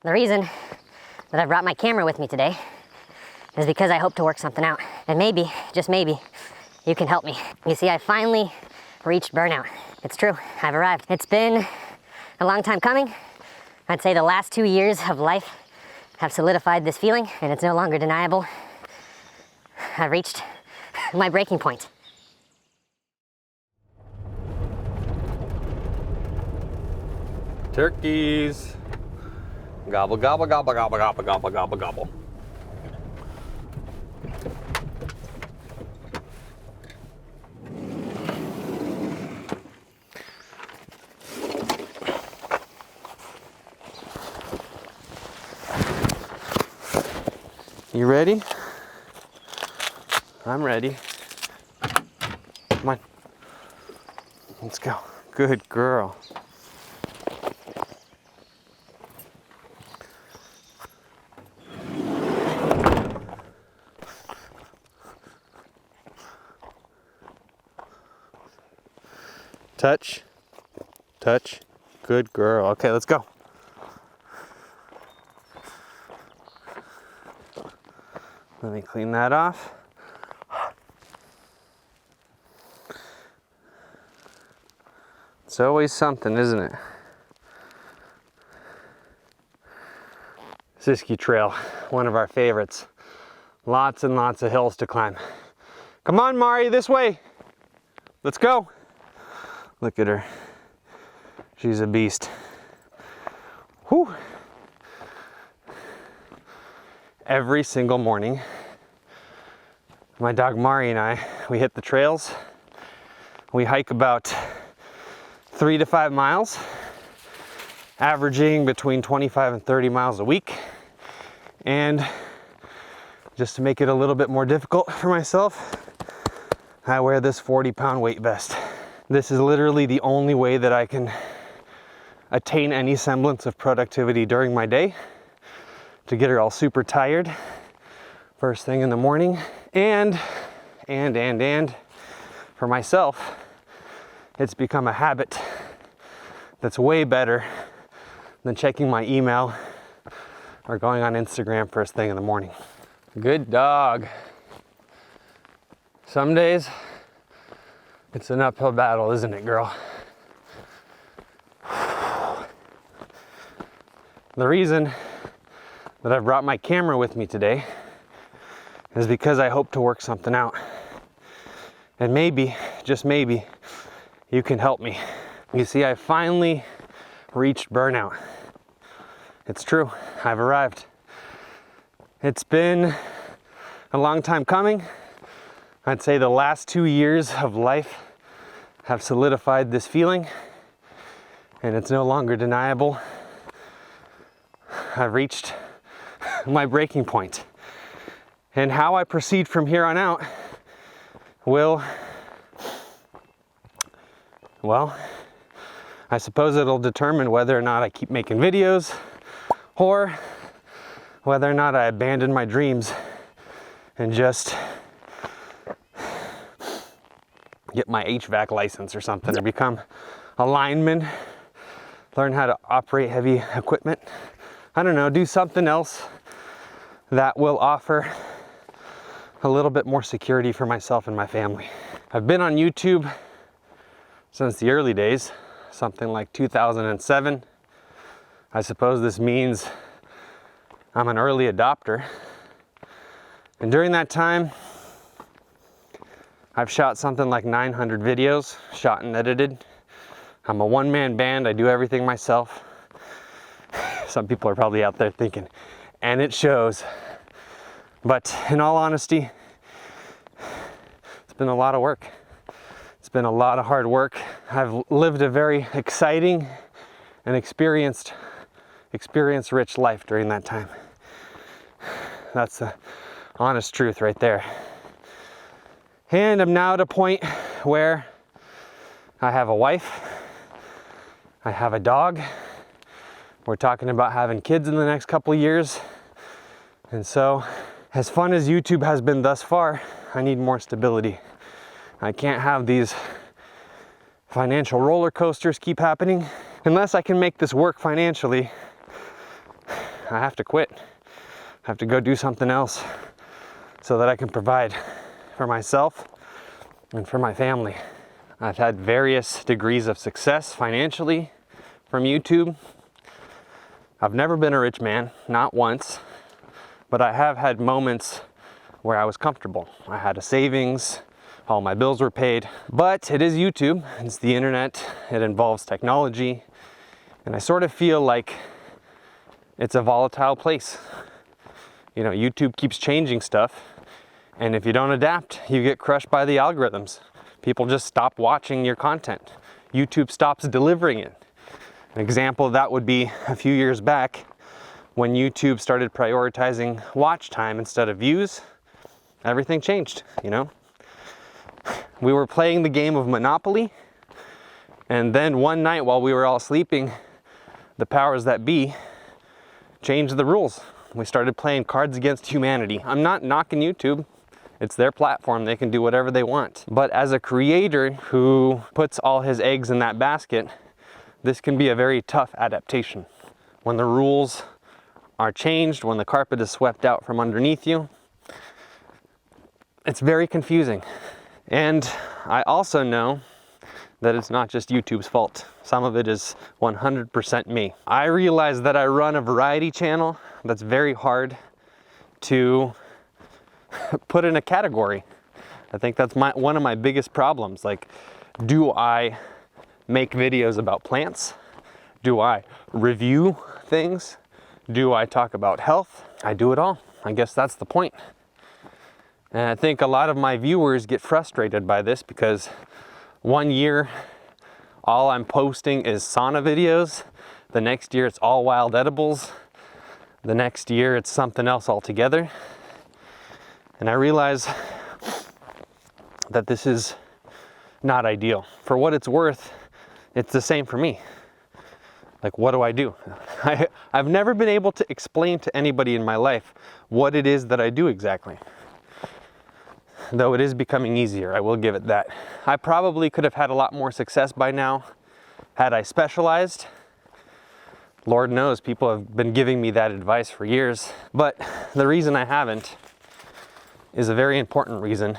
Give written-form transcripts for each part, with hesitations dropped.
The reason that I brought my camera with me today is because I hope to work something out. And maybe, just maybe, you can help me. You see, I finally reached burnout. It's true, I've arrived. It's been a long time coming. I'd say the last 2 years of life have solidified this feeling, and it's no longer deniable. I've reached my breaking point. Turkeys. Gobble, gobble, gobble, gobble, gobble, gobble, gobble, gobble. You ready? I'm ready. Come on. Let's go. Good girl. Touch. Touch. Good girl. Okay, let's go. Let me clean that off. It's always something, isn't it? Siskiyou Trail, one of our favorites. Lots and lots of hills to climb. Come on, Mari, this way. Let's go. Look at her. She's a beast. Whew. Every single morning, my dog Mari and I, we hit the trails. We hike about 3 to 5 miles, averaging between 25 and 30 miles a week. And just to make it a little bit more difficult for myself, I wear this 40-pound weight vest. This is literally the only way that I can attain any semblance of productivity during my day, to get her all super tired first thing in the morning. And for myself, it's become a habit that's way better than checking my email or going on Instagram first thing in the morning. Good dog. Some days it's an uphill battle, isn't it, girl? The reason that I've brought my camera with me today is because I hope to work something out. And maybe, just maybe, you can help me. You see, I finally reached burnout. It's true, I've arrived. It's been a long time coming. I'd say the last 2 years of life have solidified this feeling, and it's no longer deniable. I've reached my breaking point. And how I proceed from here on out will, well, I suppose it'll determine whether or not I keep making videos or whether or not I abandon my dreams and just get my HVAC license or something, or become a lineman, learn how to operate heavy equipment. I don't know, do something else that will offer a little bit more security for myself and my family. I've been on YouTube since the early days, something like 2007. I suppose this means I'm an early adopter. And during that time, I've shot something like 900 videos, shot and edited. I'm a one-man band, I do everything myself. Some people are probably out there thinking, and it shows. But in all honesty, it's been a lot of work. It's been a lot of hard work. I've lived a very exciting and experience-rich life during that time. That's the honest truth right there. And I'm now at a point where I have a wife, I have a dog. We're talking about having kids in the next couple of years. And so, as fun as YouTube has been thus far, I need more stability. I can't have these financial roller coasters keep happening. Unless I can make this work financially, I have to quit. I have to go do something else so that I can provide for myself and for my family. I've had various degrees of success financially from YouTube. I've never been a rich man, not once, but I have had moments where I was comfortable. I had a savings, all my bills were paid, but it is YouTube, it's the internet, it involves technology, and I sort of feel like it's a volatile place. You know, YouTube keeps changing stuff, and if you don't adapt, you get crushed by the algorithms. People just stop watching your content. YouTube stops delivering it. An example of that would be a few years back when YouTube started prioritizing watch time instead of views. Everything changed, you know? We were playing the game of Monopoly, and then one night while we were all sleeping, the powers that be changed the rules. We started playing Cards Against Humanity. I'm not knocking YouTube. It's their platform, they can do whatever they want. But as a creator who puts all his eggs in that basket, this can be a very tough adaptation. When the rules are changed, when the carpet is swept out from underneath you, it's very confusing. And I also know that it's not just YouTube's fault. Some of it is 100% me. I realize that I run a variety channel that's very hard to put in a category. I think that's one of my biggest problems. Like, do I make videos about plants? Do I review things? Do I talk about health? I do it all. I guess that's the point. And I think a lot of my viewers get frustrated by this because one year all I'm posting is sauna videos. The next year it's all wild edibles. The next year it's something else altogether. And I realize that this is not ideal. For what it's worth, it's the same for me. Like, what do I do? I've never been able to explain to anybody in my life what it is that I do exactly. Though it is becoming easier, I will give it that. I probably could have had a lot more success by now had I specialized. Lord knows people have been giving me that advice for years. But the reason I haven't is a very important reason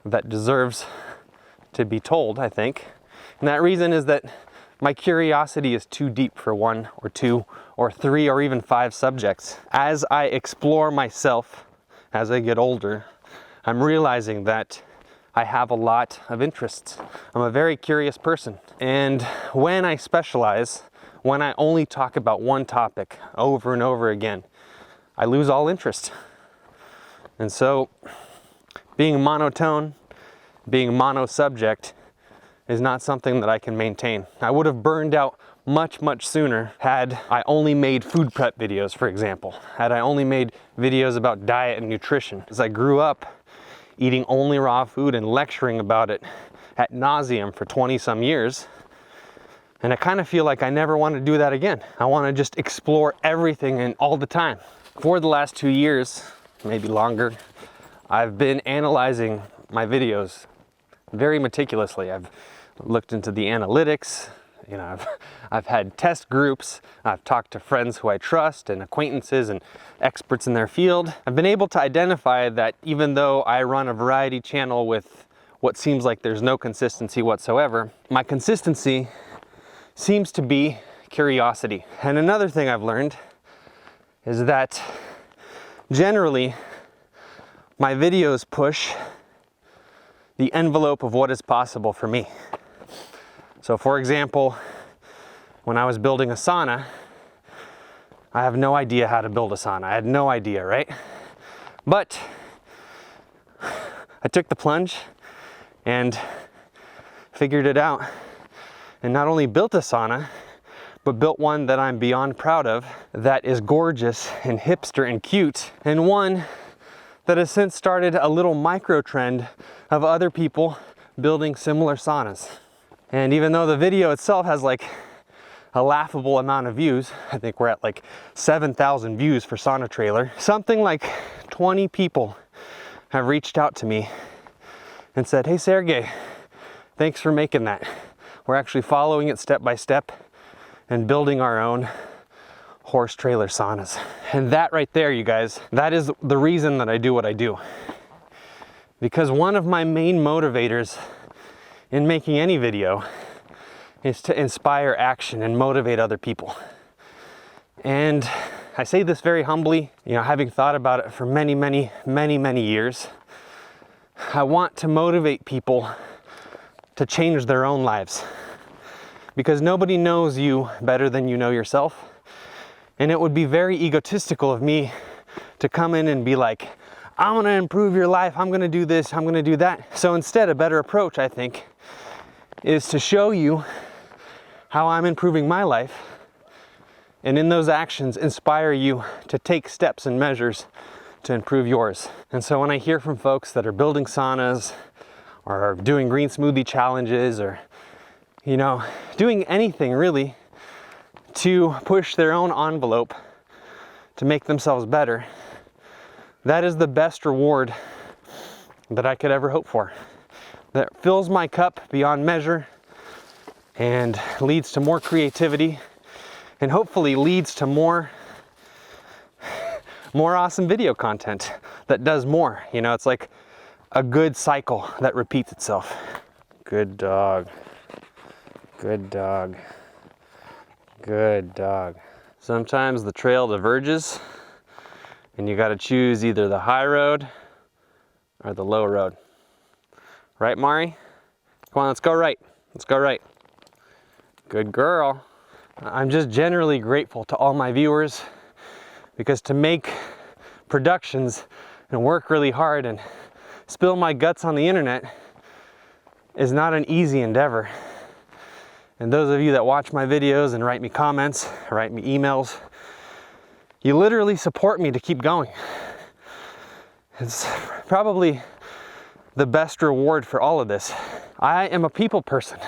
that deserves to be told, I think. And that reason is that my curiosity is too deep for one or two or three or even 5 subjects. As I explore myself, as I get older, I'm realizing that I have a lot of interests. I'm a very curious person. And when I specialize, when I only talk about one topic over and over again, I lose all interest. And so being monotone, being mono-subject is not something that I can maintain. I would have burned out much sooner had I only made food prep videos, for example. Had I only made videos about diet and nutrition. As I grew up eating only raw food and lecturing about it ad nauseum for 20 some years, and I kind of feel like I never want to do that again. I want to just explore everything and all the time. For the last 2 years, maybe longer, I've been analyzing my videos very meticulously. I've looked into the analytics, you know, I've had test groups, I've talked to friends who I trust and acquaintances and experts in their field. I've been able to identify that even though I run a variety channel with what seems like there's no consistency whatsoever, my consistency seems to be curiosity. And another thing I've learned is that generally my videos push the envelope of what is possible for me. So for example, when I was building a sauna, I have no idea how to build a sauna. I had no idea, right? But I took the plunge and figured it out, and not only built a sauna, but built one that I'm beyond proud of, that is gorgeous and hipster and cute, and one that has since started a little micro trend of other people building similar saunas. And even though the video itself has like a laughable amount of views, I think we're at like 7,000 views for Sauna Trailer, something like 20 people have reached out to me and said, "Hey Sergey, thanks for making that. We're actually following it step by step and building our own horse trailer saunas. And that right there, you guys, that is the reason that I do what I do. Because one of my main motivators in making any video is to inspire action and motivate other people. And I say this very humbly, you know, having thought about it for many years. I want to motivate people to change their own lives, because nobody knows you better than you know yourself. And it would be very egotistical of me to come in and be like, I'm gonna improve your life, I'm gonna do this, I'm gonna do that. So instead, a better approach, I think, is to show you how I'm improving my life, and in those actions, inspire you to take steps and measures to improve yours. And so when I hear from folks that are building saunas, or doing green smoothie challenges, or, you know, doing anything really to push their own envelope to make themselves better, that is the best reward that I could ever hope for. That fills my cup beyond measure and leads to more creativity, and hopefully leads to more awesome video content that does more. You know, it's like a good cycle that repeats itself. Good dog. Good dog. Good dog. Sometimes the trail diverges and you gotta choose either the high road or the low road. Right, Mari? Come on, let's go right. Let's go right. Good girl. I'm just generally grateful to all my viewers, because to make productions and work really hard and spill my guts on the internet is not an easy endeavor. And those of you that watch my videos and write me comments, write me emails, you literally support me to keep going. It's probably the best reward for all of this. I am a people person.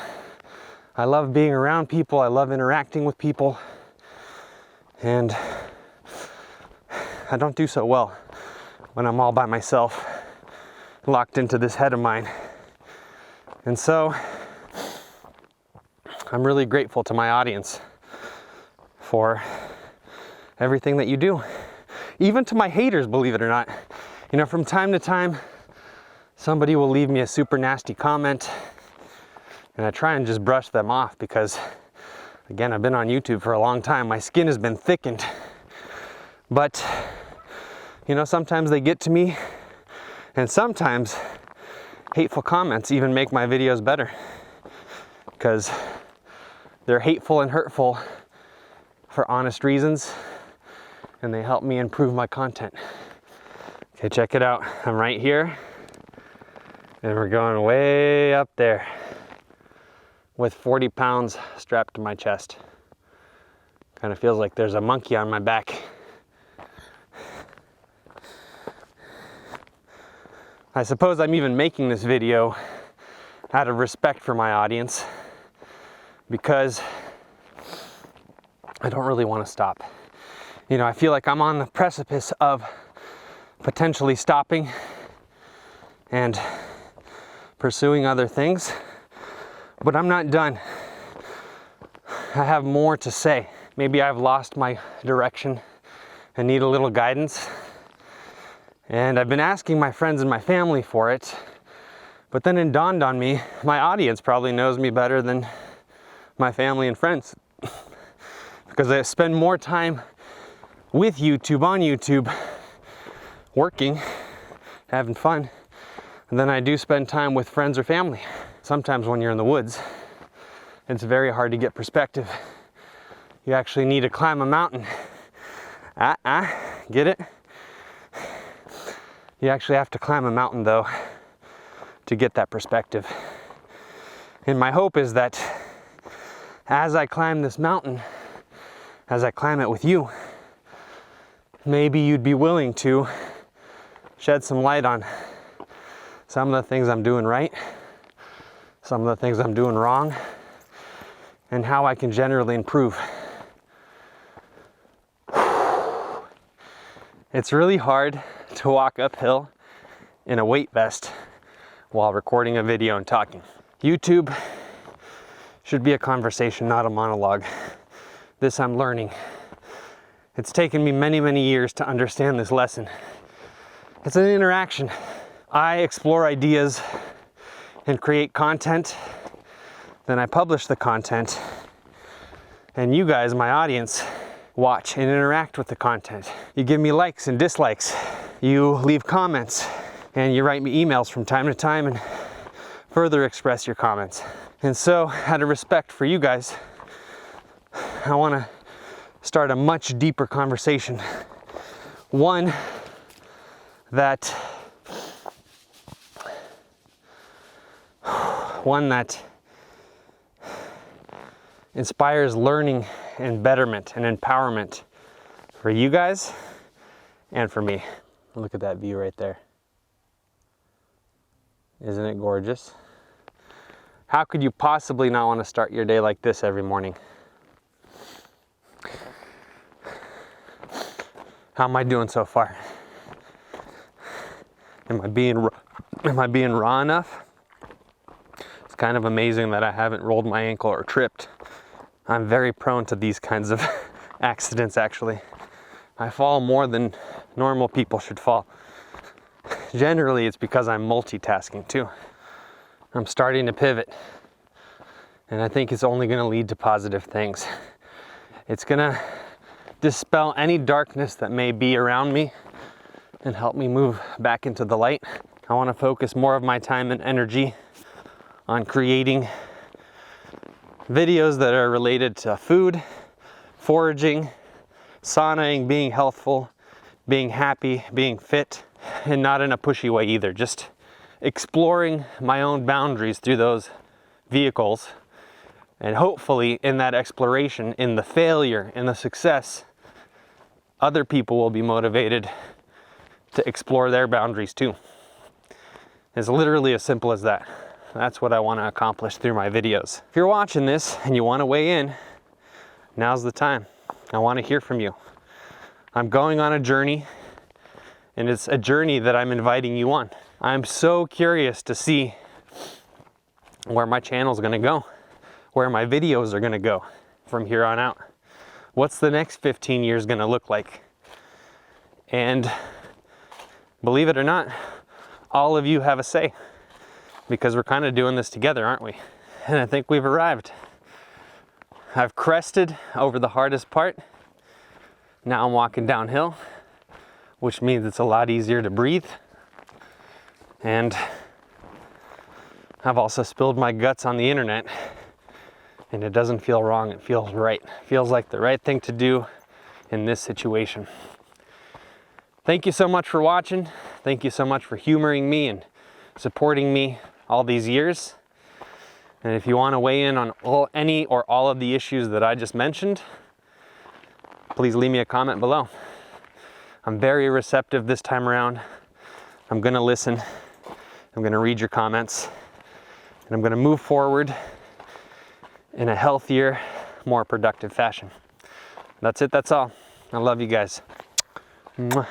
I love being around people, I love interacting with people, and I don't do so well when I'm all by myself, locked into this head of mine. And so I'm really grateful to my audience for everything that you do. Even to my haters, believe it or not. You know, from time to time, somebody will leave me a super nasty comment, and I try and just brush them off because, again, I've been on YouTube for a long time. My skin has been thickened. But, you know, sometimes they get to me, and sometimes hateful comments even make my videos better, because they're hateful and hurtful for honest reasons, and they help me improve my content. Okay, check it out. I'm right here, and we're going way up there with 40 pounds strapped to my chest. Kind of feels like there's a monkey on my back. I suppose I'm even making this video out of respect for my audience, because I don't really want to stop. You know, I feel like I'm on the precipice of potentially stopping and pursuing other things, but I'm not done. I have more to say. Maybe I've lost my direction and need a little guidance. And I've been asking my friends and my family for it, but then it dawned on me, my audience probably knows me better than my family and friends, because I spend more time with YouTube, on YouTube, working, having fun, than I do spend time with friends or family. Sometimes when you're in the woods, it's very hard to get perspective. You actually need to climb a mountain. Get it? You actually have to climb a mountain, though, to get that perspective. And my hope is that as I climb this mountain, as I climb it with you, maybe you'd be willing to shed some light on some of the things I'm doing right, some of the things I'm doing wrong, and how I can generally improve. It's really hard to walk uphill in a weight vest while recording a video and talking. YouTube should be a conversation, not a monologue. This I'm learning. It's taken me many, many years to understand this lesson. It's an interaction. I explore ideas and create content, then I publish the content, and you guys, my audience, watch and interact with the content. You give me likes and dislikes, you leave comments, and you write me emails from time to time and further express your comments. And so, out of respect for you guys, I want to start a much deeper conversation. One that inspires learning and betterment and empowerment for you guys and for me. Look at that view right there. Isn't it gorgeous? How could you possibly not want to start your day like this every morning? How am I doing so far? Am I being raw enough? It's kind of amazing that I haven't rolled my ankle or tripped. I'm very prone to these kinds of accidents, actually. I fall more than normal people should fall. Generally, it's because I'm multitasking too. I'm starting to pivot, and I think it's only going to lead to positive things. It's going to dispel any darkness that may be around me and help me move back into the light. I want to focus more of my time and energy on creating videos that are related to food, foraging, saunaing, being healthful, being happy, being fit, and not in a pushy way either. Just exploring my own boundaries through those vehicles. And hopefully in that exploration, in the failure, in the success, other people will be motivated to explore their boundaries too. It's literally as simple as that. That's what I want to accomplish through my videos. If you're watching this and you want to weigh in, now's the time. I want to hear from you. I'm going on a journey, and it's a journey that I'm inviting you on. I'm so curious to see where my channel's going to go, where my videos are going to go from here on out. What's the next 15 years going to look like? And believe it or not, all of you have a say, because we're kind of doing this together, aren't we? And I think we've arrived. I've crested over the hardest part. Now I'm walking downhill, which means it's a lot easier to breathe. And I've also spilled my guts on the internet, and it doesn't feel wrong, it feels right. It feels like the right thing to do in this situation. Thank you so much for watching. Thank you so much for humoring me and supporting me all these years. And if you want to weigh in on any or all of the issues that I just mentioned, please leave me a comment below. I'm very receptive this time around. I'm going to listen. I'm going to read your comments. And I'm going to move forward in a healthier, more productive fashion. That's it. That's all. I love you guys. Mwah.